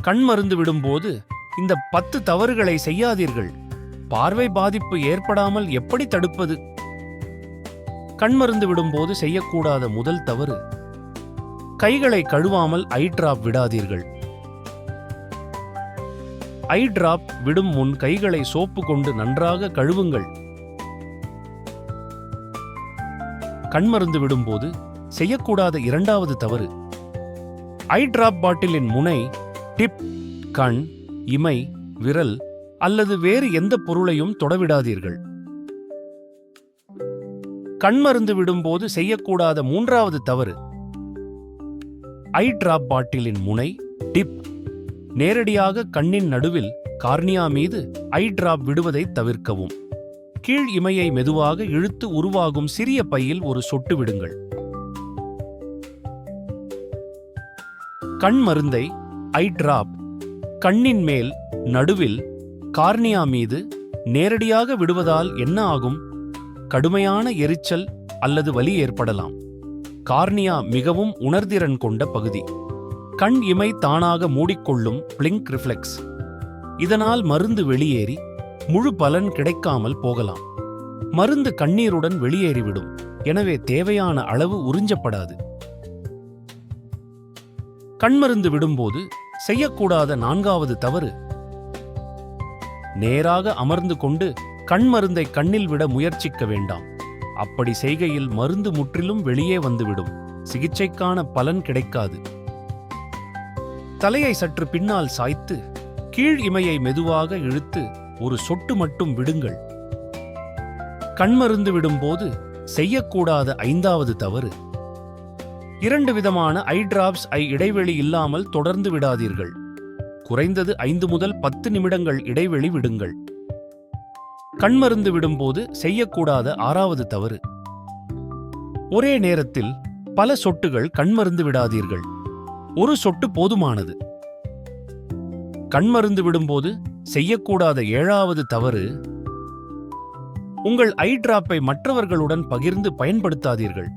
கண் மருந்து விடும்போது இந்த 10 தவறுகளை செய்யாதீர்கள். பார்வை பாதிப்பு ஏற்படாமல் எப்படி தடுப்பது? கண் மருந்து விடும்போது செய்யக்கூடாத முதல் தவறு, கைகளை கழுவாமல் ஐ டிராப் விடாதீர்கள். ஐ டிராப் விடும் முன் கைகளை சோப்பு கொண்டு நன்றாக கழுவுங்கள். கண் மருந்து விடும்போது செய்யக்கூடாத இரண்டாவது தவறு, ஐ டிராப் பாட்டிலின் முனை, டிப், கண், இமை, விரல் அல்லது வேறு எந்த பொருளையும் தொடவிடாதீர்கள். கண் மருந்து விடும்போது செய்யக்கூடாத மூன்றாவது தவறு, ஐ டிராப் பாட்டிலின் முனை, டிப், நேரடியாக கண்ணின் நடுவில் கார்னியா மீது ஐ டிராப் விடுவதை தவிர்க்கவும். கீழ் இமையை மெதுவாக இழுத்து உருவாகும் சிறிய பையில் ஒரு சொட்டு விடுங்கள். கண் மருந்தை, ஐ டிராப், கண்ணின் மேல், நடுவில், கார்னியா மீது நேரடியாக விடுவதால் என்ன ஆகும்? கடுமையான எரிச்சல் அல்லது வலி ஏற்படலாம். கார்னியா மிகவும் உணர்திறன் கொண்ட பகுதி. கண் இமை தானாக மூடிக்கொள்ளும் பிளிங்க் ரிஃப்ளெக்ஸ். இதனால் மருந்து வெளியேறி முழு பலன் கிடைக்காமல் போகலாம். மருந்து கண்ணீருடன் வெளியேறிவிடும், எனவே தேவையான அளவு உறிஞ்சப்படாது. கண்மருந்து விடும்போது செய்யக்கூடாத நான்காவது தவறு, நேராக அமர்ந்து கொண்டு கண்மருந்தை கண்ணில் விட முயற்சிக்க வேண்டாம். அப்படி செய்கையில் மருந்து முற்றிலும் வெளியே வந்துவிடும், சிகிச்சைக்கான பலன் கிடைக்காது. தலையை சற்று பின்னால் சாய்த்து கீழ் இமையை மெதுவாக இழுத்து ஒரு சொட்டு மட்டும் விடுங்கள். கண்மருந்து விடும்போது செய்யக்கூடாத ஐந்தாவது தவறு, 2 விதமான ஐ டிராப்ஸ் ஐ இடைவெளி இல்லாமல் தொடர்ந்து விடாதீர்கள். குறைந்தது 5 முதல் 10 நிமிடங்கள் இடைவெளி விடுங்கள். கண்மருந்து விடும்போது செய்யக்கூடாத 6வது தவறு, ஒரே நேரத்தில் பல சொட்டுகள் கண்மருந்து விடாதீர்கள். ஒரு சொட்டு போதுமானது. கண்மருந்து விடும்போது செய்யக்கூடாத 7வது தவறு, உங்கள் ஐ டிராப்பை மற்றவர்களுடன் பகிர்ந்து பயன்படுத்தாதீர்கள்.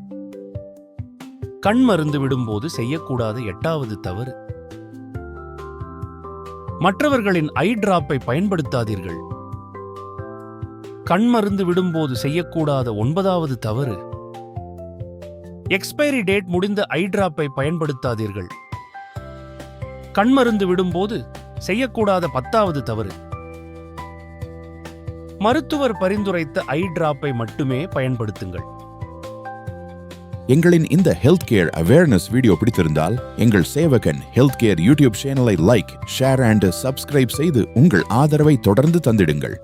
கண்மருந்து விடும்போது செய்யக்கூடாத 8வது தவறு, மற்றவர்களின் ஐ டிராப்பை பயன்படுத்தாதீர்கள். கண்மருந்து விடும்போது செய்யக்கூடாத 9வது தவறு, எக்ஸ்பைரி டேட் முடிந்த ஐ டிராப்பை பயன்படுத்தாதீர்கள். கண்மருந்து விடும்போது செய்யக்கூடாத 10வது தவறு, மருத்துவர் பரிந்துரைத்த ஐ டிராப்பை மட்டுமே பயன்படுத்துங்கள். எங்களின் இந்த ஹெல்த் கேர் அவேர்னஸ் வீடியோ பிடித்திருந்தால் எங்கள் சேவகன் ஹெல்த் கேர் யூடியூப் சேனலை லைக், ஷேர் அண்ட் சப்ஸ்கிரைப் செய்து உங்கள் ஆதரவை தொடர்ந்து தந்திடுங்கள்.